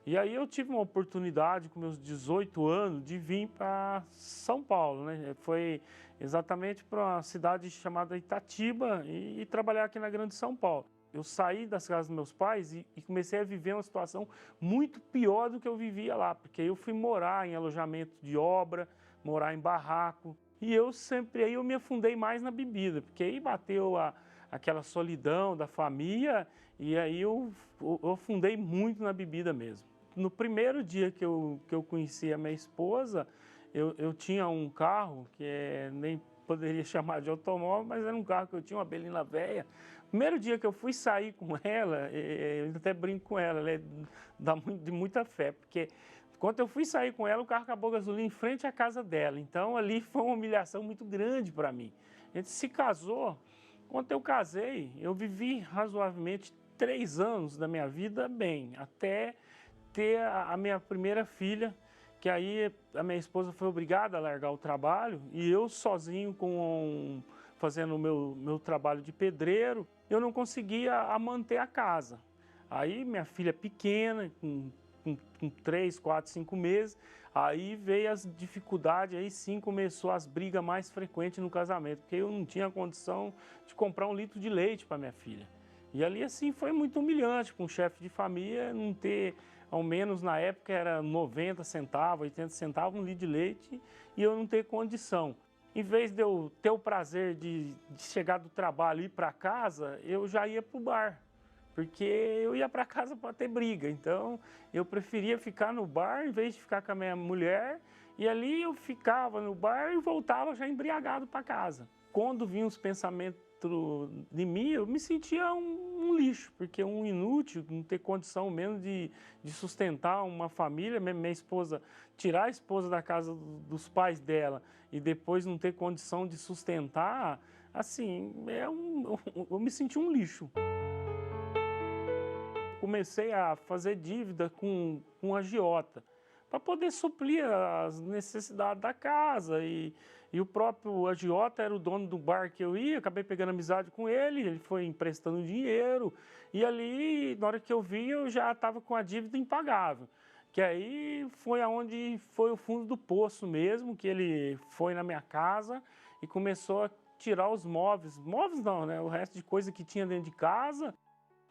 E aí eu tive uma oportunidade, com meus 18 anos, de vir para São Paulo, né? Foi exatamente para uma cidade chamada Itatiba e trabalhar aqui na Grande São Paulo. Eu saí das casas dos meus pais e comecei a viver uma situação muito pior do que eu vivia lá, porque eu fui morar em alojamento de obra, morar em barraco, e eu me afundei mais na bebida, porque aí bateu aquela solidão da família, e aí eu afundei muito na bebida mesmo. No primeiro dia que eu conheci a minha esposa, eu tinha um carro que nem poderia chamar de automóvel, mas era um carro que eu tinha, uma Belina velha. Primeiro dia que eu fui sair com ela, eu até brinco com ela é de muita fé, porque quando eu fui sair com ela, o carro acabou a gasolina em frente à casa dela. Então ali foi uma humilhação muito grande para mim. A gente se casou. Quando eu casei, eu vivi razoavelmente 3 anos da minha vida bem, até ter a minha primeira filha, que aí a minha esposa foi obrigada a largar o trabalho e eu sozinho fazendo o meu trabalho de pedreiro, eu não conseguia manter a casa. Aí minha filha pequena, com 3, 4, 5 meses, aí veio as dificuldades, aí sim começou as brigas mais frequentes no casamento, porque eu não tinha condição de comprar 1 litro de leite para minha filha. E ali assim foi muito humilhante para um chefe de família não ter, ao menos na época era 90 centavos, 80 centavos 1 litro de leite, e eu não ter condição. Em vez de eu ter o prazer de chegar do trabalho e ir para casa, eu já ia para o bar. Porque eu ia para casa para ter briga, então eu preferia ficar no bar em vez de ficar com a minha mulher, e ali eu ficava no bar e voltava já embriagado para casa. Quando vinham os pensamentos de mim, eu me sentia um lixo, porque um inútil, não ter condição mesmo de sustentar uma família, minha esposa, tirar a esposa da casa dos pais dela e depois não ter condição de sustentar, assim, eu me senti um lixo. Comecei a fazer dívida com um agiota para poder suprir as necessidades da casa, e o próprio agiota era o dono do bar que eu ia, acabei pegando amizade com ele foi emprestando dinheiro, e ali, na hora que eu vi, eu já estava com a dívida impagável. Que aí foi aonde foi o fundo do poço mesmo, que ele foi na minha casa e começou a tirar os móveis. Móveis não, né? O resto de coisa que tinha dentro de casa.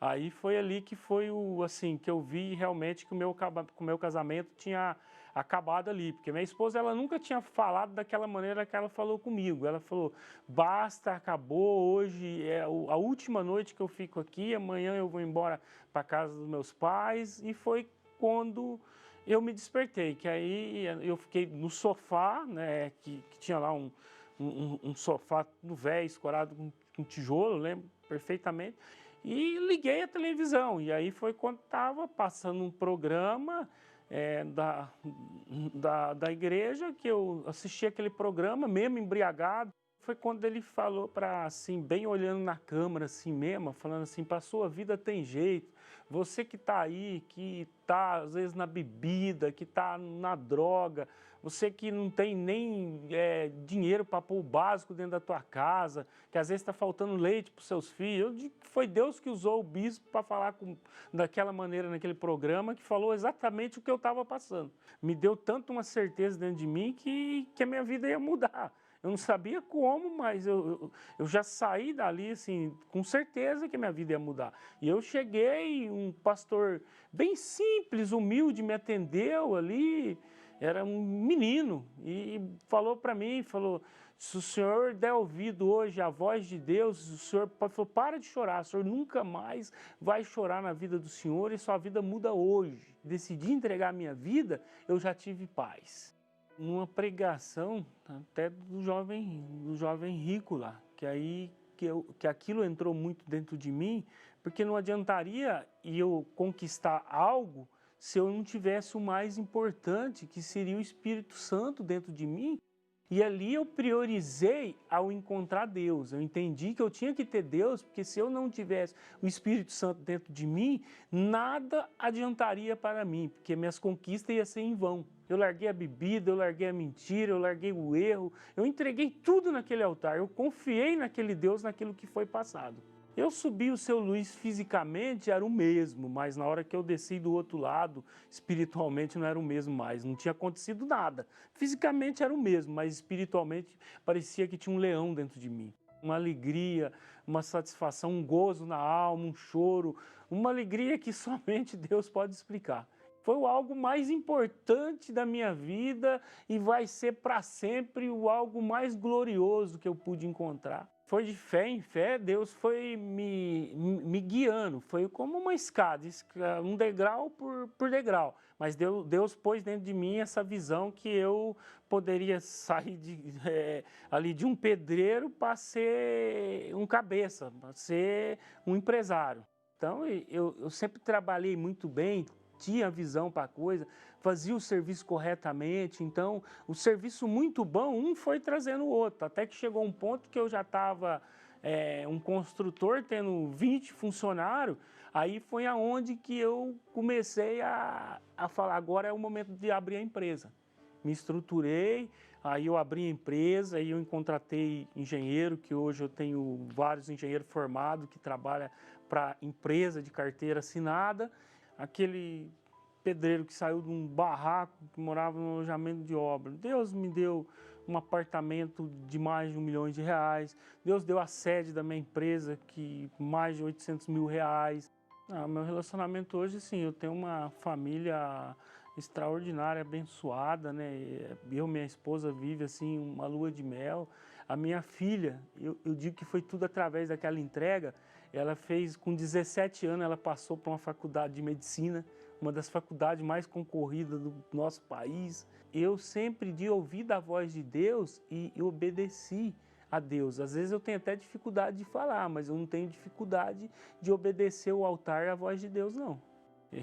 Aí foi ali que foi o, assim, que eu vi realmente que o meu casamento tinha acabado ali. Porque minha esposa, ela nunca tinha falado daquela maneira que ela falou comigo. Ela falou, basta, acabou, hoje é a última noite que eu fico aqui, amanhã eu vou embora para casa dos meus pais. E foi quando eu me despertei, que aí eu fiquei no sofá, né, que tinha lá um sofá no velho, escorado com tijolo, lembro perfeitamente. E liguei a televisão, e aí foi quando estava passando um programa da igreja, que eu assisti aquele programa, mesmo embriagado. Foi quando ele falou para, assim, bem olhando na câmera, assim mesmo, falando assim, para a sua vida tem jeito, você que está aí, que está às vezes na bebida, que está na droga, você que não tem nem dinheiro para pôr o básico dentro da tua casa, que às vezes está faltando leite para os seus filhos. Eu digo que foi Deus que usou o bispo para falar daquela maneira naquele programa, que falou exatamente o que eu estava passando. Me deu tanto uma certeza dentro de mim que a minha vida ia mudar. Eu não sabia como, mas eu já saí dali assim, com certeza que a minha vida ia mudar. E eu cheguei, um pastor bem simples, humilde, me atendeu ali. Era um menino e falou para mim, falou, se o senhor der ouvido hoje à voz de Deus, o senhor falou, para de chorar, o senhor nunca mais vai chorar na vida do senhor e sua vida muda hoje. Decidi entregar a minha vida, eu já tive paz. Numa pregação até do jovem rico lá, que aí que aquilo entrou muito dentro de mim, porque não adiantaria eu conquistar algo se eu não tivesse o mais importante, que seria o Espírito Santo dentro de mim. E ali eu priorizei ao encontrar Deus. Eu entendi que eu tinha que ter Deus, porque se eu não tivesse o Espírito Santo dentro de mim, nada adiantaria para mim, porque minhas conquistas iam ser em vão. Eu larguei a bebida, eu larguei a mentira, eu larguei o erro, eu entreguei tudo naquele altar, eu confiei naquele Deus, naquilo que foi passado. Eu subi o Seu Luiz fisicamente, era o mesmo, mas na hora que eu desci do outro lado, espiritualmente não era o mesmo mais, não tinha acontecido nada. Fisicamente era o mesmo, mas espiritualmente parecia que tinha um leão dentro de mim. Uma alegria, uma satisfação, um gozo na alma, um choro, uma alegria que somente Deus pode explicar. Foi o algo mais importante da minha vida e vai ser para sempre o algo mais glorioso que eu pude encontrar. Foi de fé em fé, Deus foi me guiando, foi como uma escada, um degrau por degrau. Mas Deus pôs dentro de mim essa visão que eu poderia sair ali de um pedreiro para ser um cabeça, para ser um empresário. Então eu sempre trabalhei muito bem, tinha visão para a coisa, fazia o serviço corretamente, então o serviço muito bom, um foi trazendo o outro, até que chegou um ponto que eu já estava um construtor tendo 20 funcionários, aí foi aonde que eu comecei a falar, agora é o momento de abrir a empresa. Me estruturei, aí eu abri a empresa, aí eu contratei engenheiro, que hoje eu tenho vários engenheiros formados que trabalham para empresa de carteira assinada. Aquele pedreiro que saiu de um barraco, que morava no alojamento de obra. Deus me deu um apartamento de mais de R$1 milhão. Deus deu a sede da minha empresa, que mais de R$800 mil. Meu relacionamento hoje, sim, eu tenho uma família extraordinária, abençoada, né? Eu e minha esposa vive assim uma lua de mel. A minha filha, eu digo que foi tudo através daquela entrega. Ela fez, com 17 anos, ela passou para uma faculdade de medicina, uma das faculdades mais concorridas do nosso país. Eu sempre de ouvir da voz de Deus e obedeci a Deus. Às vezes eu tenho até dificuldade de falar, mas eu não tenho dificuldade de obedecer o altar e a voz de Deus, não.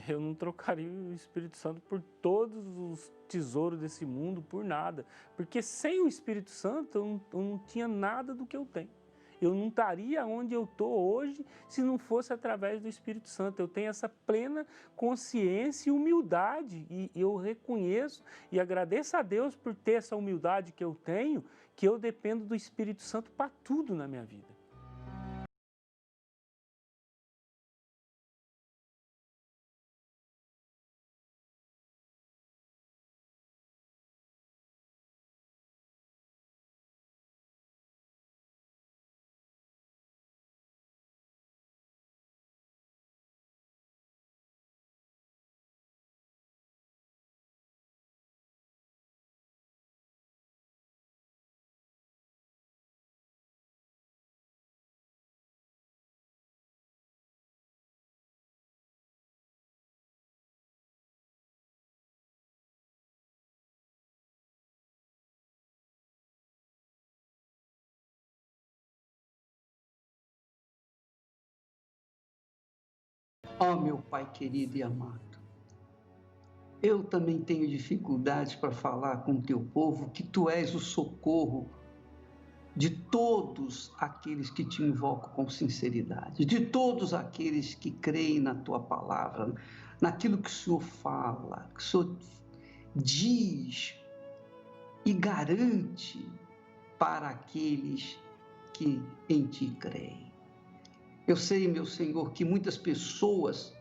Eu não trocaria o Espírito Santo por todos os tesouros desse mundo, por nada. Porque sem o Espírito Santo eu não tinha nada do que eu tenho. Eu não estaria onde eu estou hoje se não fosse através do Espírito Santo. Eu tenho essa plena consciência e humildade, e eu reconheço e agradeço a Deus por ter essa humildade que eu tenho, que eu dependo do Espírito Santo para tudo na minha vida. Ó meu Pai querido e amado, eu também tenho dificuldades para falar com o teu povo que tu és o socorro de todos aqueles que te invocam com sinceridade, de todos aqueles que creem na tua palavra, naquilo que o Senhor fala, que o Senhor diz e garante para aqueles que em ti creem. Eu sei, meu Senhor, que muitas pessoas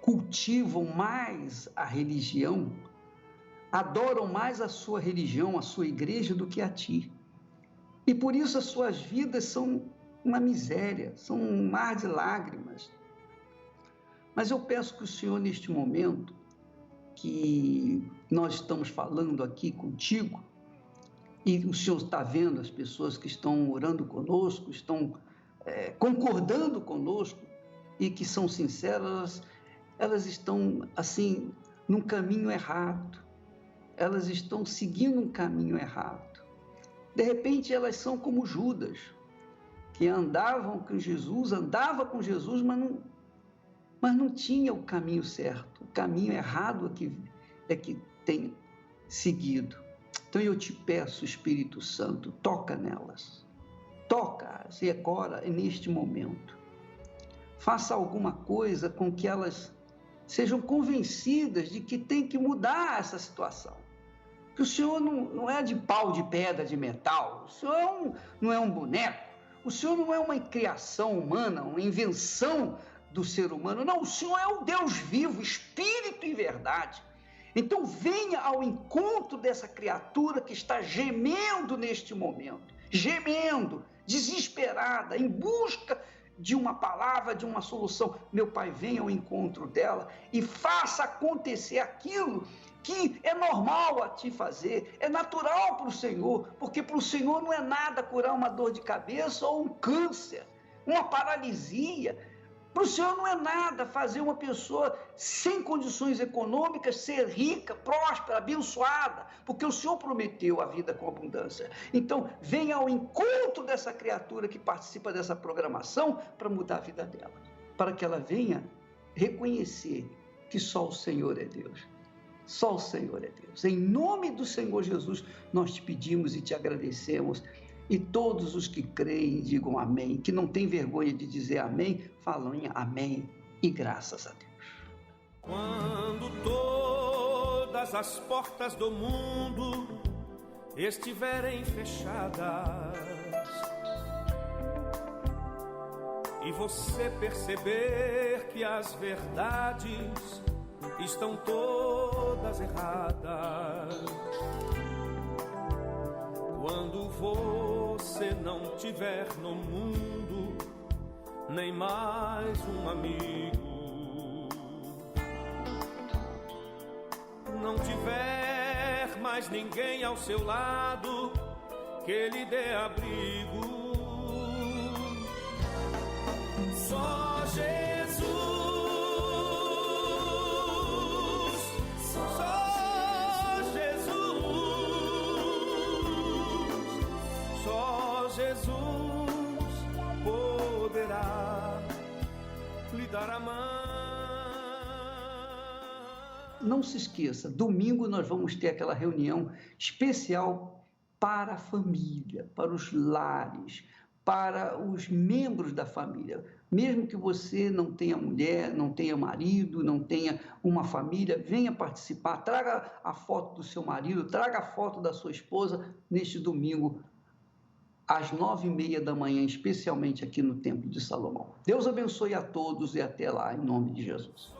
cultivam mais a religião, adoram mais a sua religião, a sua igreja, do que a ti. E por isso as suas vidas são uma miséria, são um mar de lágrimas. Mas eu peço que o Senhor, neste momento que nós estamos falando aqui contigo, e o Senhor está vendo as pessoas que estão orando conosco, estão concordando conosco e que são sinceras, elas estão, assim, num caminho errado. Elas estão seguindo um caminho errado. De repente, elas são como Judas, que andava com Jesus, mas não tinha o caminho certo. O caminho errado é que tem seguido. Então, eu te peço, Espírito Santo, toca nelas. Toca-as e agora, neste momento. Faça alguma coisa com que elas sejam convencidas de que tem que mudar essa situação. Que o Senhor não é de pau, de pedra, de metal. O Senhor não é um boneco. O Senhor não é uma criação humana, uma invenção do ser humano. Não, o Senhor é o Deus vivo, Espírito e verdade. Então venha ao encontro dessa criatura que está gemendo neste momento. Gemendo, desesperada, em busca de uma palavra, de uma solução. Meu Pai, venha ao encontro dela e faça acontecer aquilo que é normal a ti fazer, é natural para o Senhor, porque para o Senhor não é nada curar uma dor de cabeça ou um câncer, uma paralisia. Para o Senhor não é nada fazer uma pessoa sem condições econômicas ser rica, próspera, abençoada, porque o Senhor prometeu a vida com abundância. Então, venha ao encontro dessa criatura que participa dessa programação para mudar a vida dela, para que ela venha reconhecer que só o Senhor é Deus. Só o Senhor é Deus. Em nome do Senhor Jesus, nós te pedimos e te agradecemos. E todos os que creem digam amém, que não tem vergonha de dizer amém, falam em amém e graças a Deus. Quando todas as portas do mundo estiverem fechadas e você perceber que as verdades estão todas erradas, quando você não tiver no mundo nem mais um amigo, não tiver mais ninguém ao seu lado que lhe dê abrigo, só Jesus, Jesus poderá lhe dar a mão. Não se esqueça, domingo nós vamos ter aquela reunião especial para a família, para os lares, para os membros da família. Mesmo que você não tenha mulher, não tenha marido, não tenha uma família, venha participar, traga a foto do seu marido, traga a foto da sua esposa neste domingo, às 9h30 da manhã, especialmente aqui no Templo de Salomão. Deus abençoe a todos e até lá, em nome de Jesus.